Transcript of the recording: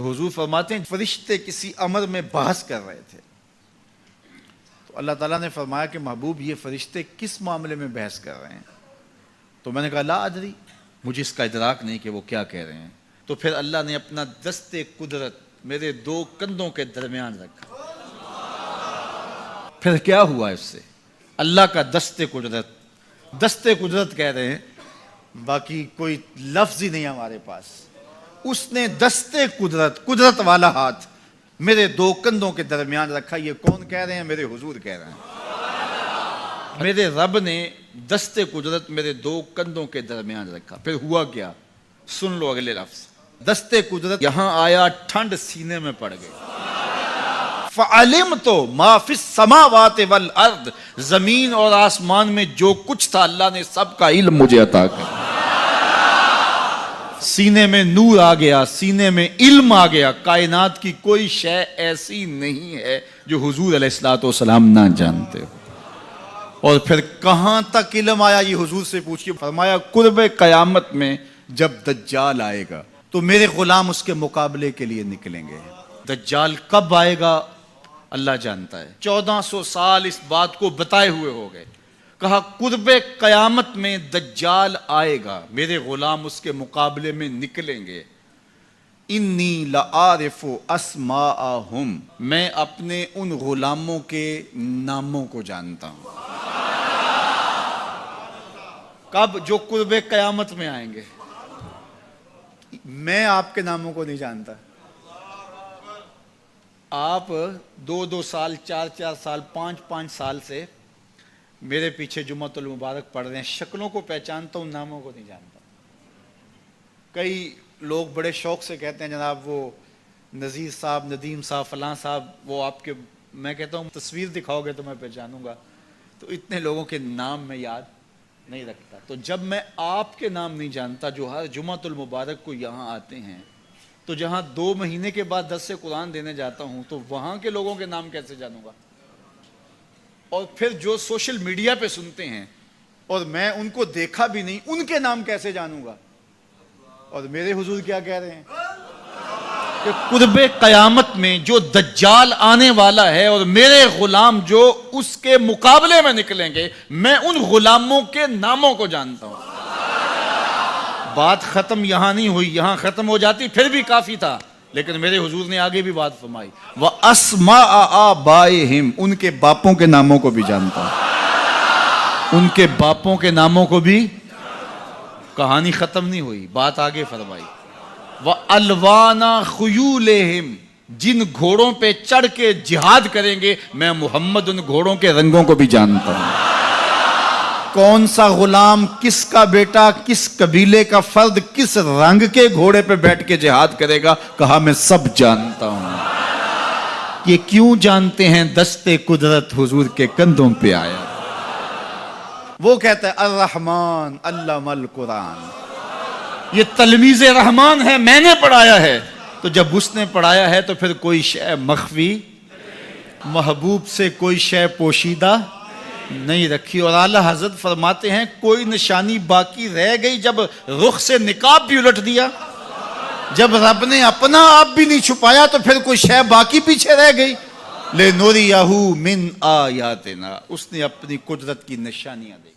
حضور فرماتے ہیں فرشتے کسی امر میں بحث کر رہے تھے تو اللہ تعالیٰ نے فرمایا کہ محبوب یہ فرشتے کس معاملے میں بحث کر رہے ہیں؟ تو میں نے کہا لا ادری، مجھے اس کا ادراک نہیں کہ وہ کیا کہہ رہے ہیں۔ تو پھر اللہ نے اپنا دست قدرت میرے دو کندھوں کے درمیان رکھا۔ پھر کیا ہوا اس سے؟ اللہ کا دست قدرت کہہ رہے ہیں، باقی کوئی لفظ ہی نہیں ہمارے پاس۔ اس نے دست قدرت والا ہاتھ میرے دو کندھوں کے درمیان رکھا۔ یہ کون کہہ رہے ہیں؟ میرے حضور کہہ رہے ہیں۔ میرے رب نے دست قدرت میرے دو کندھوں کے درمیان رکھا۔ پھر ہوا کیا؟ سن لو اگلے لفظ۔ دست قدرت یہاں آیا، ٹھنڈ سینے میں پڑ گئی۔ فَعَلِمْتُ مَا فِي السَّمَاوَاتِ وَالْأَرْضِ، زمین اور آسمان میں جو کچھ تھا اللہ نے سب کا علم مجھے عطا کر۔ سینے میں نور آ گیا، سینے میں علم آ گیا۔ کائنات کی کوئی شے ایسی نہیں ہے جو حضور علیہ الصلوۃ والسلام نہ جانتے ہو۔ اور پھر کہاں تک علم آیا یہ حضور سے پوچھیے۔ فرمایا قرب قیامت میں جب دجال آئے گا تو میرے غلام اس کے مقابلے کے لیے نکلیں گے۔ دجال کب آئے گا اللہ جانتا ہے۔ 1400 سال اس بات کو بتائے ہوئے ہو گئے۔ کہا قرب قیامت میں دجال آئے گا، میرے غلام اس کے مقابلے میں نکلیں گے۔ انی لعارف اسماءہم، میں اپنے ان غلاموں کے ناموں کو جانتا ہوں۔ کب؟ جو قرب قیامت میں آئیں گے۔ میں آپ کے ناموں کو نہیں جانتا۔ آپ 2 سال 4 سال 5 سال سے میرے پیچھے جمعۃ المبارک پڑھ رہے ہیں، شکلوں کو پہچانتا ہوں، ناموں کو نہیں جانتا۔ کئی لوگ بڑے شوق سے کہتے ہیں جناب وہ نذیر صاحب، ندیم صاحب، فلاں صاحب، وہ آپ کے، میں کہتا ہوں تصویر دکھاؤ گے تو میں پہچانوں گا۔ تو اتنے لوگوں کے نام میں یاد نہیں رکھتا۔ تو جب میں آپ کے نام نہیں جانتا جو ہر جمعۃ المبارک کو یہاں آتے ہیں، تو جہاں 2 مہینے کے بعد درس قرآن دینے جاتا ہوں تو وہاں کے لوگوں کے نام کیسے جانوں گا؟ اور پھر جو سوشل میڈیا پہ سنتے ہیں اور میں ان کو دیکھا بھی نہیں، ان کے نام کیسے جانوں گا؟ اور میرے حضور کیا کہہ رہے ہیں کہ قرب قیامت میں جو دجال آنے والا ہے اور میرے غلام جو اس کے مقابلے میں نکلیں گے، میں ان غلاموں کے ناموں کو جانتا ہوں۔ بات ختم یہاں نہیں ہوئی، یہاں ختم ہو جاتی پھر بھی کافی تھا، لیکن میرے حضور نے آگے بھی بات فرمائی۔ وَأَسْمَاءَ آبَائِهِمْ، ان کے باپوں کے ناموں کو بھی جانتا ہوں۔ ان کے باپوں کے ناموں کو بھی۔ کہانی ختم نہیں ہوئی، بات آگے فرمائی۔ وَأَلْوَانَ خُيُولِهِمْ، جن گھوڑوں پہ چڑھ کے جہاد کریں گے میں محمد ان گھوڑوں کے رنگوں کو بھی جانتا ہوں۔ کون سا غلام، کس کا بیٹا، کس قبیلے کا فرد کس رنگ کے گھوڑے پہ بیٹھ کے جہاد کرے گا، کہا میں سب جانتا ہوں۔ یہ کیوں جانتے ہیں؟ دست قدرت حضور کے کندھوں پہ آیا۔ وہ کہتا ہے الرحمن علم القرآن، یہ تلمیذ رحمان ہے، میں نے پڑھایا ہے۔ تو جب اس نے پڑھایا ہے تو پھر کوئی شے مخفی، محبوب سے کوئی شے پوشیدہ نہیں رکھی۔ اور اعلیٰ حضرت فرماتے ہیں کوئی نشانی باقی رہ گئی جب رخ سے نقاب بھی الٹ دیا، جب رب نے اپنا آپ بھی نہیں چھپایا تو پھر کوئی شے باقی پیچھے رہ گئی۔ لِنُرِيَهُ مِنْ آیاتنا، اس نے اپنی قدرت کی نشانیاں دی۔